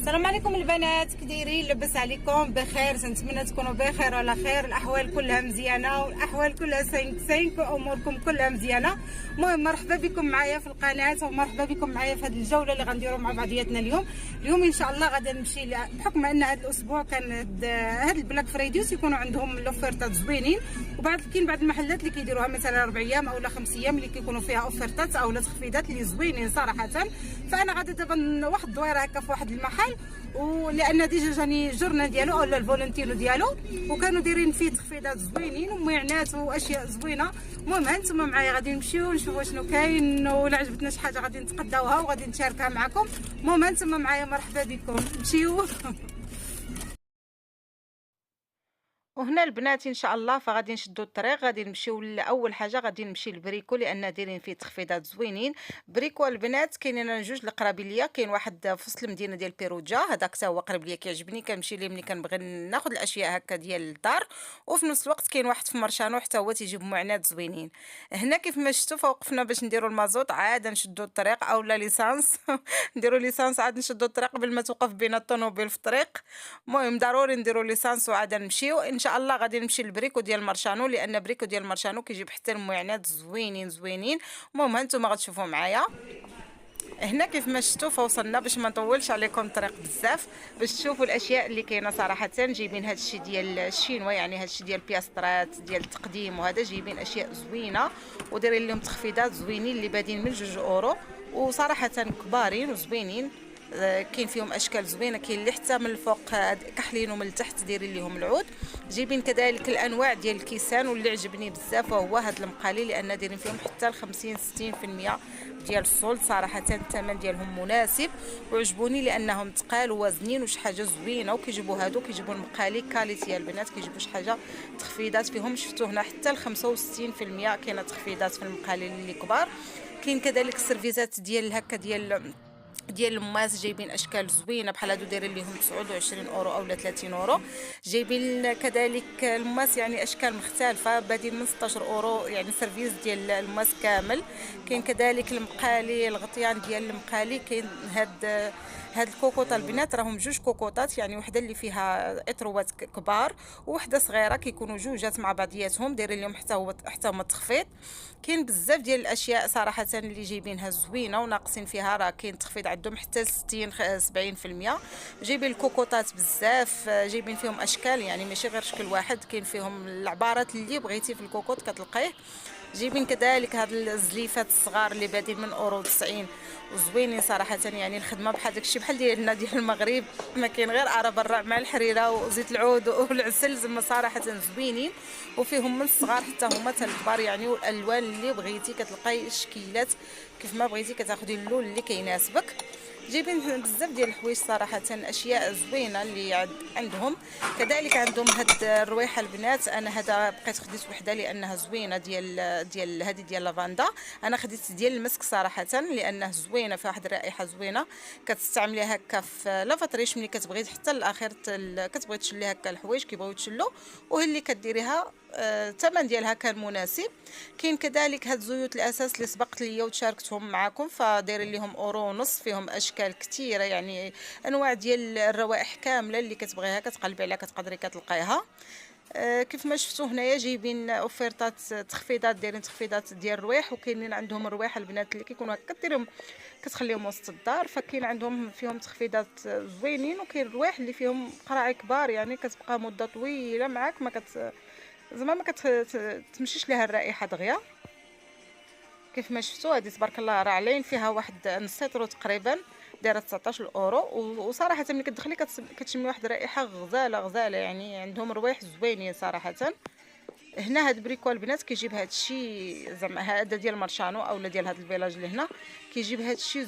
السلام عليكم البنات، كي دايرين؟ لاباس عليكم؟ بخير، نتمنى تكونوا بخير وعلى خير. الاحوال كلها مزيانه والاحوال كلها سينك واموركم كلها مزيانه. المهم مرحبا بكم معايا في القناه ومرحبا بكم معايا في هذه الجوله اللي غنديروا مع بعضياتنا اليوم ان شاء الله. غادي نمشي بحكم ان هذا الاسبوع كان هذا البلاك فرايدي يكونوا عندهم لوفيرتات زوينين، كاين بعض المحلات اللي كيديروها مثلا 4 ايام او 5 ايام اللي كيكونوا فيها اوفيرتات او تخفيضات اللي زوينين صراحه. فانا غادي دابا واحد الدويره هكا في واحد المحل، ولان ديجا جاني الجورنا ديالو اولا الفولونتيرو ديالو وكانوا دايرين فيه تخفيضات زوينين ومعنات واشياء زوينه. المهم هانتوما معايا غادي نمشيو نشوفوا شنو كاين، ولا عجبتنا شي حاجه غادي نتقداوها وغادي نشاركها معكم. المهم هانتوما معايا، مرحبا بكم، نمشيو. وهنا البنات ان شاء الله فغادي نشدوا الطريق، غادي نمشيو لاول حاجه غادي نمشي لبريكو لان دايرين فيه تخفيضات زوينين. بريكو البنات كاينين جوج اللي قرابين ليا، كاين واحد في وسط المدينه ديال بيروجا، هذاك حتى هو قريب ليا كيعجبني، كنمشي ليه ملي كنبغي ناخذ الاشياء هكا ديال الدار. وفي نفس الوقت كاين واحد في مرشانو حتى هو تيجيب معانات زوينين. هنا كيف ما شفتوا فوقفنا باش نديروا المازوط، عاد نشدوا الطريق اولا ليسانس نديروا ليسانس عاد نشدوا الطريق قبل ما توقف بين الطوموبيل في الطريق. المهم ضروري نديروا ليسانس وعاد نمشيو ان شاء الله. غادي نمشي للبريكو ديال مارشانو لان بريكو ديال مارشانو كيجيب حتى المعانات زوينين. المهم هانتوما غتشوفوا معايا. هنا كيف ما شفتوا فوصلنا، باش ما نطولش عليكم الطريق بزاف باش تشوفوا الاشياء اللي كاينه صراحه. جايبين هذا الشيء ديال الشينوا، يعني هذا الشيء ديال بياسترات ديال التقديم، وهذا جايبين اشياء زوينه ودايرين لهم تخفيضات زوينين اللي بادين من 2 اورو وصراحه كبارين وزوينين. كاين فيهم اشكال زوينه، كاين اللي حتى من الفوق كحلين ومن التحت دايرين لهم العود. جايبين كذلك الانواع ديال الكيسان، واللي عجبني بزاف هو هاد المقالي لان دايرين فيهم حتى 50-60% ديال الصول. صراحه الثمن ديالهم مناسب وعجبوني لانهم ثقال ووازنين وش حاجه زوينه. وكيجيبوا هادو كيجيبوا المقالي كاليتي البنات، كيجيبوا شي حاجه تخفيضات فيهم. شفتوا هنا حتى 65% كاينه تخفيضات في المقالي اللي كبار. كاين كذلك السيرفيزات ديال هكا ديال الماس، جايبين اشكال زوينه بحال هادو دايرين ليهم 29 اورو اولا 30 اورو. جايبين كذلك الماس يعني اشكال مختلفه بادين من 16 اورو، يعني سيرفيس ديال الماس كامل. كاين كذلك المقالي، الغطيان ديال المقالي. كاين هاد الكوكوط البنات راهم 2 كوكوطات، يعني وحده اللي فيها اطروات كبار وحده صغيره، كيكونوا جوجات مع بعضياتهم دايرين لهم حتى هما التخفيض. كاين بزاف ديال الاشياء صراحه اللي جايبينها زوينه وناقصين فيها، راه كاين تخفيض عندهم حتى 60-70%. جايبين الكوكوطات بزاف، جايبين فيهم اشكال يعني ماشي غير شكل واحد، كاين فيهم العبارات اللي بغيتي في الكوكوط كتلقيه. جايبين كذلك هاد الزليفات الصغار اللي بادين من اورو 90 وزوينين صراحه. يعني الخدمه بحال داكشي بحال ديالنا ديال المغرب، ما كاين غير عرب الرع مع الحريره وزيت العود والعسل، زعما صراحه زوينين. وفيهم من الصغار حتى هما حتى الكبار يعني، والالوان اللي بغيتي كتلقاي الشكيلات كيف ما بغيتي كتاخدي اللون اللي كيناسبك. جايبين بزاف ديال الحوايج صراحه، اشياء زوينه اللي عندهم. كذلك عندهم هاد الرويحه البنات، انا هذا بقيت خديت وحده لانها زوينه ديال هذه ديال لافاندا. انا خديت ديال المسك صراحه لانه زوينه، فيها واحد الرائحه زوينه كتستعمليها هكا في لافاتريش ملي كتبغي حتى الاخير كتبغي تشلي هكا الحوايج كيبغيو تشلو، وهي اللي كديريها. الثمن ديالها كان مناسب. كاين كذلك هاد زيوت الاساس اللي سبقت ليا وتشاركتهم معكم، فدايرين لهم اورو ونص، فيهم اشكال كثيره يعني انواع ديال الروائح كامله اللي كتبغيها كتقلبي عليها كتقدري كتلقايها. كيف ما شفتوا هنايا جايبين اوفيرتات تخفيضات، دايرين تخفيضات ديال الروايح. وكاينين عندهم الروايح البنات اللي كيكونوا هكا كديرهم كتخليهم وسط الدار، فكاين عندهم فيهم تخفيضات زوينين. وكاين الروايح اللي فيهم قراعي كبار يعني كتبقى مده طويله معاك، ما زعما ما كتمشيش لها الرائحه دغيا. كيف ما شفتوا هذه تبارك الله راه علين فيها واحد نص لتر تقريبا، دايره 19 اورو. وصراحه ملي كتدخلي كتشمي واحد الرائحه غزاله يعني. عندهم روايح زوينين صراحه. هنا هاد بريكو البنات كيجيب هاد الشيء، زعما هذا ديال مارشانو اولا ديال هاد الفيلاج اللي هنا، كيجيب هاد الشيء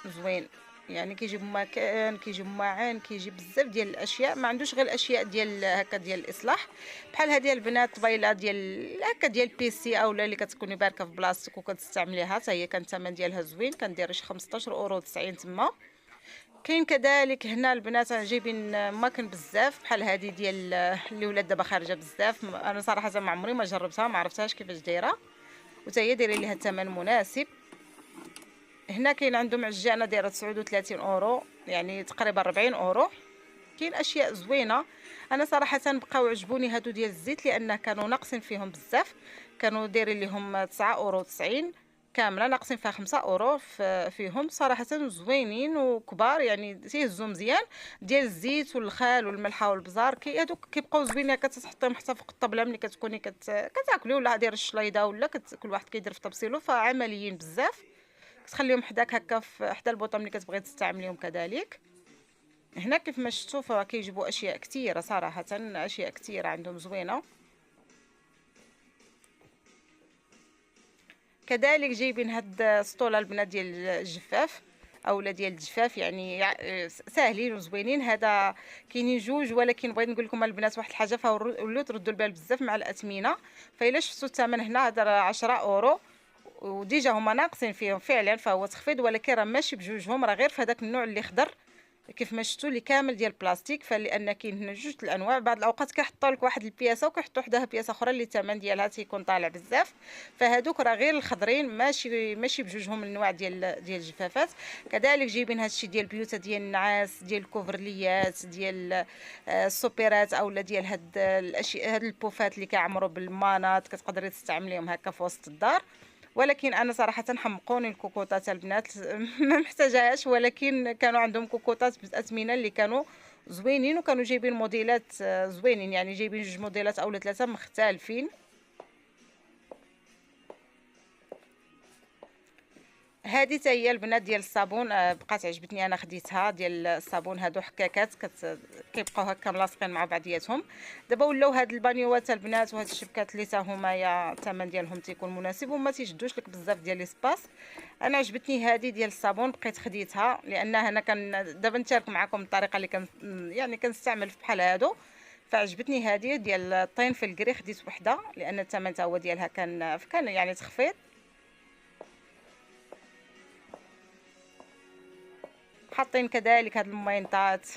زوين يعني. كيجيب مكان، كيجيب معان، كيجيب بزاف ديال الاشياء. ما عندوش غير الاشياء ديال هكا ديال الاصلاح بحال هذه البنات طبيله ديال هكا ديال بيسي اولا اللي كتكوني باركه في بلاصتك وكتستعمليها، حتى هي كان الثمن ديالها زوين، كندير شي 15 اورو 90 تما. كاين كذلك هنا البنات جايبين ماكن بزاف بحال هذه ديال اللي ولات دابا خارجه بزاف. انا صراحه ما عمري ما جربتها، ما عرفتهاش كيفاش دايره، وتا هي دايرين ليها الثمن مناسب. هنا كاين عندهم عجانه دايره 39 اورو، يعني تقريبا 40 اورو. كاين اشياء زوينه. انا صراحه بقاو عجبوني هادو ديال الزيت لان كانوا ناقصين فيهم بزاف، كانوا دايرين لهم 9 اورو 90 كامله، ناقصين فيها 5 اورو فيهم صراحه زوينين وكبار، يعني تيهزوا مزيان. ديال الزيت والخال والملحه والبزار هادوك كيبقاو زوينين، كتحطيهم حتى فوق الطبله ملي كتكوني كتاكلي، ولا داير الشليضه، ولا كل واحد كيدير في طبسيلو، فعمليين بزاف. كتخليهم حداك هكا في حدا البوطه ملي كتبغي تستعمليهم كذلك. هنا كيف ما شفتوا فكيجيبوا اشياء كثيره صراحه، اشياء كثيره عندهم زوينه. كذلك جايبين هاد السطوله البنات ديال الجفاف اولا ديال الجفاف، يعني ساهلين وزوينين. هذا كاينين جوج، ولكن بغيت نقول لكم البنات واحد الحاجه، فولوا تردوا البال بزاف مع الاثمنه. فإلا شفتوا الثمن هنا هذا 10 اورو، وديجا هما ناقصين فيهم فعلا، فهو تخفيض، ولكن راه ماشي بجوجهم، راه غير في هذاك النوع اللي خضر كيف ما شفتوا اللي كامل ديال البلاستيك. فلان كاين هنا جوج الانواع، بعض الاوقات كيحطوا لك واحد البياسه وكيحطوا حداها بياسه اخرى اللي الثمن ديالها تيكون طالع بزاف. فهادوك راه غير الخضرين، ماشي بجوجهم النوع ديال الجفافات. كذلك جايبين هادشي ديال البيوت ديال النعاس، ديال الكوفرليات، ديال السوبيرات، اولا ديال هاد الاشياء، هاد البوفات اللي كيعمروا بالمانات، كتقدري تستعمليهم هكا في وسط الدار. ولكن انا صراحه حمقوني الكوكوطات البنات ما محتاجاهاش، ولكن كانوا عندهم كوكوطات بالاثمنه اللي كانوا زوينين، وكانوا جايبين موديلات زوينين، يعني جايبين جوج موديلات اولا ثلاثه مختلفين. هذه حتى هي البنات ديال الصابون، بقات عجبتني، انا خديتها ديال الصابون. هادو حكاكات كيبقاو هكا ملاصقين مع بعضياتهم. دابا ولاو هاد البانيوات البنات وهاد الشبكات اللي تا هما يا الثمن ديالهم تيكون مناسب وما تيشدوش لك بزاف ديال ليسباس. انا عجبتني هذه ديال الصابون، بقيت خديتها لانها انا دابا نشارك معكم الطريقه اللي يعني كنستعمل في بحال هادو. فعجبتني هذه ديال الطين في الكري، خديت وحده لان الثمن تا هو ديالها كان يعني تخفيض. حاطين كذلك هاد المينطات.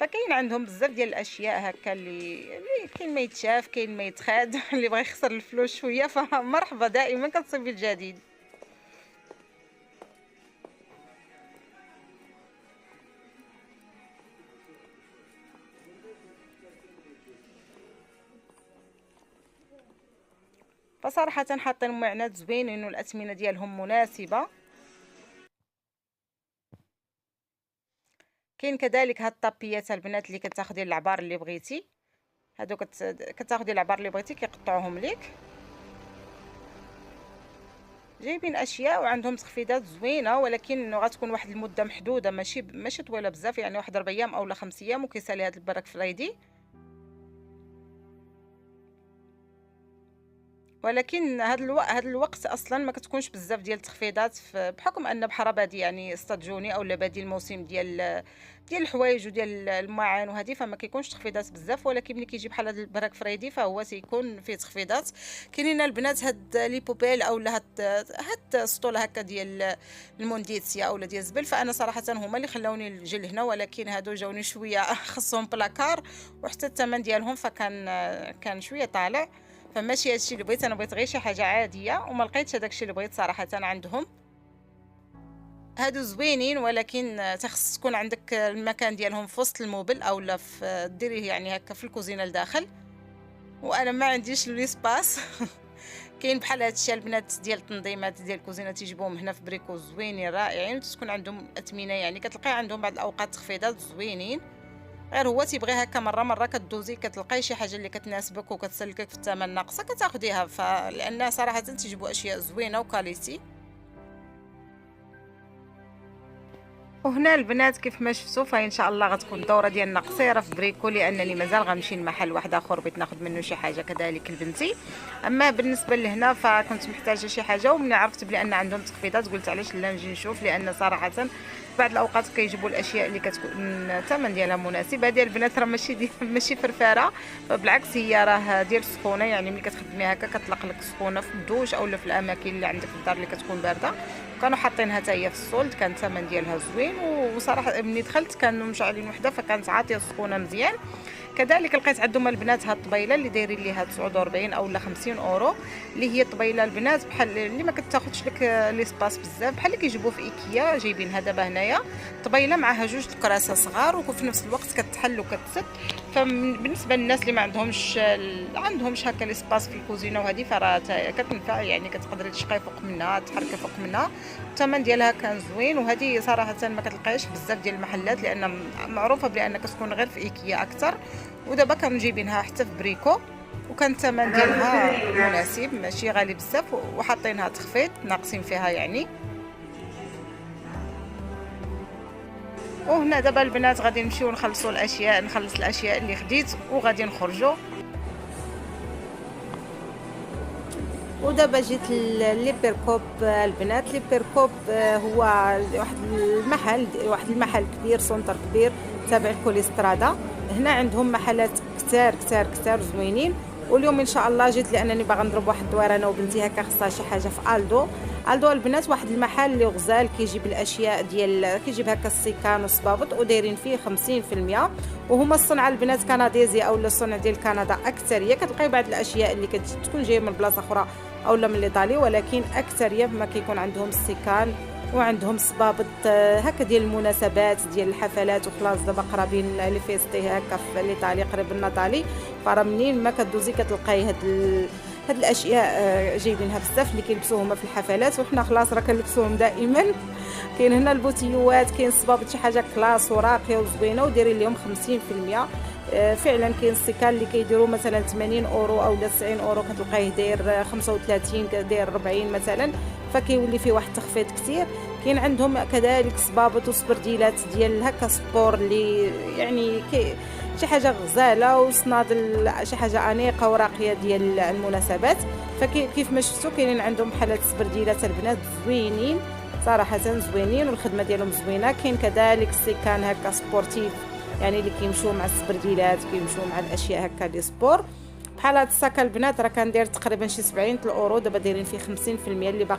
فكاين عندهم بزاف ديال الاشياء هكا اللي كاين ما يتشاف، كاين ما يتخاد اللي بغى يخسر الفلوس شويه فمرحبا، دائما كتصيبي الجديد. فصراحه حاطين معانات زوينين والاثمنه ديالهم مناسبه. كاين كذلك هاد الطابيات البنات اللي كتاخدي العبار اللي بغيتي، هادو كتاخدي العبار اللي بغيتي كيقطعوهم ليك. جايبين اشياء وعندهم تخفيضات زوينه، ولكن غتكون واحد المده محدوده، ماشي طويله بزاف، يعني واحد 4 ايام اولا 5 ايام وكيسالي هاد البلاك فرايدي. ولكن هذا الوقت اصلا ما كتكونش بزاف ديال التخفيضات، بحكم ان بحال بادي يعني اصطاد جوني اولا بادي الموسم ديال الحوايج وديال الماعن وهذه، فما كيكونش تخفيضات بزاف. ولكن ملي كيجي بحال هذا البلاك فرايدي فهو تيكون فيه تخفيضات. كاينين البنات هاد لي بوبيل اولا هاد السطوله هكا ديال المونديتسيا اولا ديال الزبل، فانا صراحه هما اللي خلاوني نجي لهنا، ولكن هادو جاوني شويه خصهم بلاكار، وحتى الثمن ديالهم كان شويه طالع. فماشي هادشي اللي بغيت، انا بغيت غير شي حاجه عاديه وما لقيتش هذاك الشيء اللي بغيت صراحه عندهم. هادو زوينين، ولكن تخص تكون عندك المكان ديالهم في وسط الموبل اولا في ديريه يعني هكا في الكوزينه لداخل، وانا ما عنديش ليسباس كاين بحال هادشي البنات ديال التنظيمات ديال الكوزينه تيجيبوهم هنا في بريكو زوينين رائعين، وتكون عندهم اثمنه، يعني كتلقاي عندهم بعض الاوقات تخفيضات زوينين. غير هو تيبغي هكا مره كدوزي كتلقاي شي حاجه اللي كتناسبك وكتسلكك في الثمن ناقصه كتاخديها، فلان صراحه تيجيبوا اشياء زوينه وكاليتي. وهنا البنات كيف ما شفتوا فان شاء الله غتكون الدوره ديالنا قصيره في بريكو، لانني مازال غنمشي لمحل واحد اخر بغيت ناخذ منه شي حاجه كذلك لبنتي. اما بالنسبه لهنا فكنت محتاجه شي حاجه، ومن عرفت بلي ان عندهم تخفيضات قلت علاش لا نجي نشوف، لان صراحه بعض الاوقات كيجيبوا الاشياء اللي كتكون الثمن ديالها مناسب. هذه البنات راه ماشي فرفاره، بالعكس هي راه ديال السخونه، يعني ملي كتخدمي هكا كطلق لك سخونه في الدوش اولا في الاماكن اللي عندك في الدار اللي كتكون بارده، كانوا حاطينها حتى هي في السولد، كان الثمن ديالها زوين، وصراحه ملي دخلت كانوا مشعلين وحده فكانت عاطيه السخونه مزيان. كذلك لقيت عندهم البنات هاد الطبيله اللي دايرين ليها 49 او لا 50 اورو، اللي هي الطبيله البنات بحال اللي ما كتاخذش لك لي سباس بزاف، بحال اللي كيجيبوا في ايكيا، جايبينها دابا هنايا طبيله معها جوج الكراسه صغار، وفي نفس الوقت كتحل وكتسد. فبالنسبه للناس اللي ما عندهمش هكا لي سباس في الكوزينه وهذه، فراه كتنفع، يعني كتقدري تشقي فوق منها، تحركي فوق منها. الثمن ديالها كان زوين، وهذه صراحه ما كتلقايش بزاف ديال المحلات، لان معروفه بان كتكون غير في ايكيا اكثر. ودابا كانوا جايبينها حتى في بريكو، وكان الثمن ديالها مناسب، ماشي غالي بزاف، وحاطينها تخفيض ناقصين فيها يعني. وهنا دابا البنات غادي نمشيو نخلصوا الاشياء، نخلص الاشياء اللي خديت وغادي نخرجوا. ودابا جيت ليبركوب البنات. ليبركوب هو واحد المحل كبير، سونتر كبير تابع كوليسترادا. هنا عندهم محلات كتار كتار كتار زوينين. واليوم ان شاء الله جيت لانني باغا نضرب واحد الدويره انا وبنتي، هكا خصها شي حاجه في الدو البنات. واحد المحل اللي غزال، كيجيب الاشياء ديال كيجيب هكا السيكان والصبابط، ودايرين فيه 50%. وهما الصنعه البنات كنديزي او الصنع ديال كندا اكثريه. كتلقاي بعض الاشياء اللي كتكون جايه من بلاصه اخرى اولا من ايطالي، ولكن اكثريه ما كيكون عندهم السيكان وعندهم صبابط هكا ديال المناسبات ديال الحفلات. وخلاص دابا قرابين لي فيستي هكا في الايطالي، قريب النطالي، فرا منين ما كدوزي كتلقاي هاد الاشياء جايبينها بزاف اللي كيلبسوهم في الحفلات، وحنا خلاص راه كنلبسوهم دائما. كاين هنا البوتيوات، كاين الصبابط شي حاجه كلاس وراقيه وزوينه ودايرين لهم 50%. فعلا كاين السيكال اللي كيديروا مثلا 80 اورو او 90 اورو، كتلقايه داير 35، داير 40 مثلا، فكيولي فيه واحد التخفيض كثير. كاين عندهم كذلك صبابط وسبرديلات ديال هكا سبور، اللي يعني شي حاجه غزاله وصنادل، شي حاجه انيقه وراقيه ديال المناسبات. فكيف ما شفتوا كاينين عندهم بحال سبرديلات البنات زوينين صراحه، زوينين، والخدمه ديالهم زوينه. كاين كذلك السيكان هكا سبورتيف، يعني اللي كيمشيو مع السبرديلات، كيمشيو مع الاشياء هكا دي سبور. بحال هاد الساكا البنات راه كان داير تقريبا شي 70 اورو، دابا دايرين فيه 50%، اللي بقى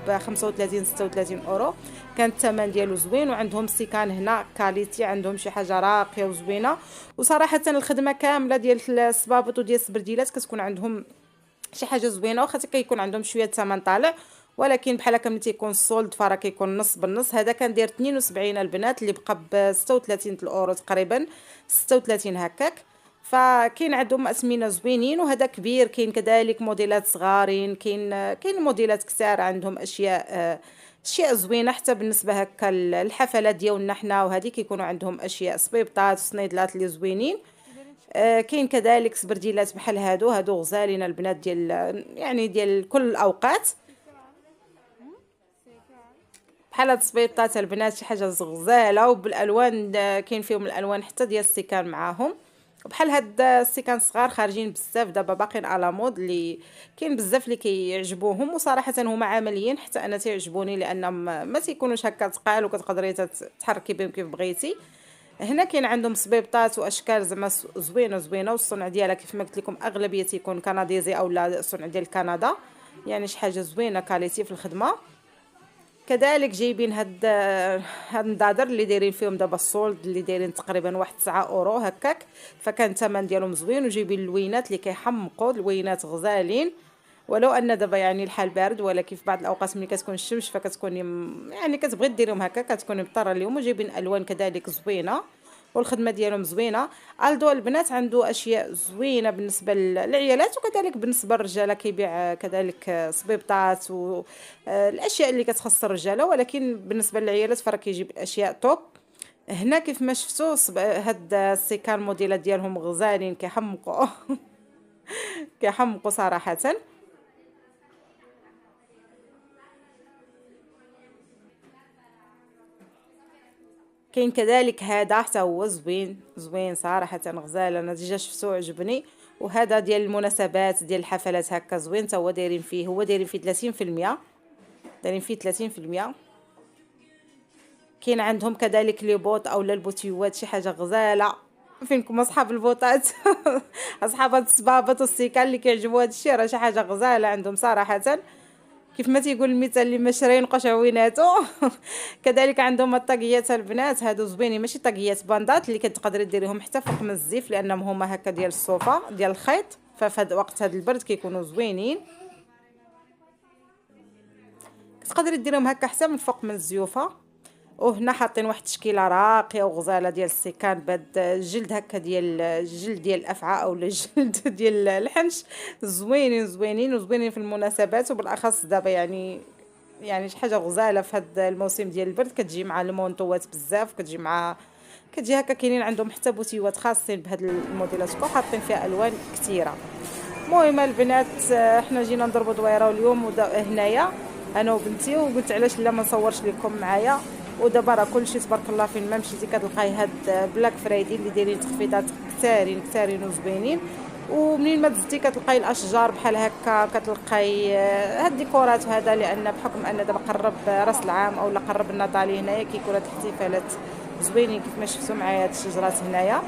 ب 35 36 اورو. كان الثمن ديالو زوين. وعندهم السيكان هنا كاليتي، عندهم شي حاجه راقيه وزوينه. وصراحه الخدمه كامله ديال الصبابط وديال السبرديلات كتكون عندهم شي حاجه زوينه، واخا كيكون عندهم شويه الثمن طالع، ولكن بحال هكا ملي تيكون السولد فرا كيكون نص بالنص. هذا كان داير 72 البنات، اللي بقى ب 36 اورو تقريبا، 36 هكاك. فكاين عندهم اسمنه زوينين، وهذا كبير. كاين كذلك موديلات صغارين، كاين موديلات كثار عندهم اشياء زوينه حتى بالنسبه هكا الحفلات ديالنا حنا، وهذه كيكونوا عندهم اشياء صبيبطات وصنيدلات اللي زوينين. كاين كذلك سبرديلات بحال هادو غزالين البنات، يعني ديال كل الاوقات. بحال هاد السبيطات البنات شي حاجه غزاله وبالالوان، كاين فيهم الالوان حتى ديال السيكان معاهم. وبحال هاد السيكان صغار خارجين بزاف دابا، باقيين على مود، اللي كاين بزاف اللي كيعجبوهم. وصراحه هما عمليين، حتى انا تيعجبوني، لان ما تيكونوش هكا ثقال، وكتقدري تحركي بهم كيف بغيتي. هنا كاين عندهم صبيبطات واشكال زعما زوينه، والصنع ديالها كيف ما قلت لكم اغلبيه تيكون كنديزي اولا الصنع ديال كندا، يعني شي حاجه زوينه كاليتي في الخدمه. كذلك جايبين هاد النضادر اللي دايرين فيهم دابا السولد، اللي دايرين تقريبا واحد 9 اورو هكاك. فكان الثمن ديالهم زوين. وجايبين اللوينات اللي كيحمقوا، اللوينات غزالين، ولو ان دابا يعني الحال بارد، ولكن في بعض الاوقات ملي كتكون الشمس فكتكوني يعني كتبغي ديريهم هكا، كتكوني مضطره اليوم. وجايبين الوان كذلك زوينه، والخدمه ديالهم زوينه. الدو البنات عنده اشياء زوينه بالنسبه للعيالات، وكذلك بالنسبه للرجاله كيبيع كذلك صبيبطات والاشياء اللي كتخص الرجاله، ولكن بالنسبه للعيالات فراه كيجيب اشياء توب. هنا كيف ما شفتوا هاد السيكان موديلات ديالهم غزالين، كيحمقوا كيحمقوا صراحه. كاين كذلك هذا حتى هو زوين صراحه، غزال، انا ديجا شفتو عجبني. وهذا ديال المناسبات ديال الحفلات هكا زوين، حتى هو دايرين فيه 30%، دايرين فيه 30%. كاين عندهم كذلك لي بوط اولا البوتيوات، شي حاجه غزاله. فينكم اصحاب البوطات اصحاب الصبابط والسيكال اللي كيعجبوا هذا الشيء، راه شي حاجه غزاله عندهم صراحه. كيف ما تيقول المثال اللي ما شرا ينقش عويناتو. كذلك عندهم الطاقيات البنات، هادو زوينين، ماشي طاقيات باندات اللي كتقدري ديريهم حتى فوق من الزيف لانهم هما هكا ديال الصوفه ديال الخيط، ففي هاد وقت هاد البرد كيكونوا زوينين. تقدري ديريهم هكا حتى من فوق من الزيوفه. وهنا حاطين واحد التشكيله راقيه وغزاله ديال السيكان بهاد الجلد هكا ديال الجلد ديال الافعى او الجلد ديال الحنش. زوينين زوينين وزوينين في المناسبات، وبالاخص دابا يعني شي حاجه غزاله في هذا الموسم ديال البرد. كتجي مع المونطوات بزاف، كتجي مع كتجي هكا. كاينين عندهم حتى بوتيوات خاصين بهاد الموديلات وحاطين فيها الوان كثيره. المهم البنات، حنا جينا نضربوا دويره اليوم هنايا انا وبنتي، وقلت علاش لا ما نصورش لكم معايا. ودابا راه كلشي تبارك الله فين ما مشيتي كتلقاي هاد بلاك فرايدي اللي دايرين تخفيضات كثارين كثارين وزوينين. ومنين ما تزدي كتلقاي الاشجار بحال هكا، كتلقاي هاد الديكورات وهذا، لان بحكم ان دابا قرب راس العام او قرب النضالي هنايا كيكون هاد الاحتفالات زوينين كيف ما شفتوا معايا هاد الشجرات هنايا.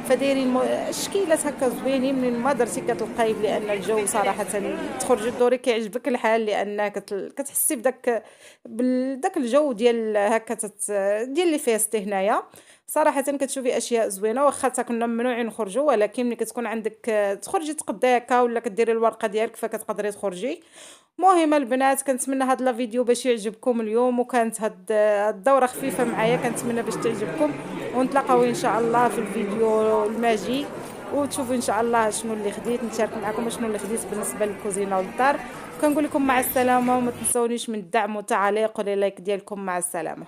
فدايرين الشكيلات هكا زوينين. منين ما درتي كتلقاي بان الجو صراحه تخرجي الدوري كيعجبك الحال، لان كتحسي بداك الجو ديال هكا ديال لي فيستي هنايا. صراحه كتشوفي اشياء زوينه، واخا كنا ممنوعين نخرجوا، ولكن ملي كتكون عندك تخرجي تقضي هكا ولا كديري الورقه ديالك فكتقدري تخرجي. مهم البنات، كنتمنى هاد لا فيديو باش يعجبكم اليوم، وكانت هاد الدوره خفيفه معايا، كنتمنى باش تعجبكم. ونتلاقاو ان شاء الله في الفيديو الماجي، وتشوفوا ان شاء الله شنو اللي خديت، نشارك معكم شنو اللي خديت بالنسبه للكوزينه والدار. كنقول لكم مع السلامه، وما تنسونيش من الدعم والتعليق واللايك ديالكم. مع السلامه.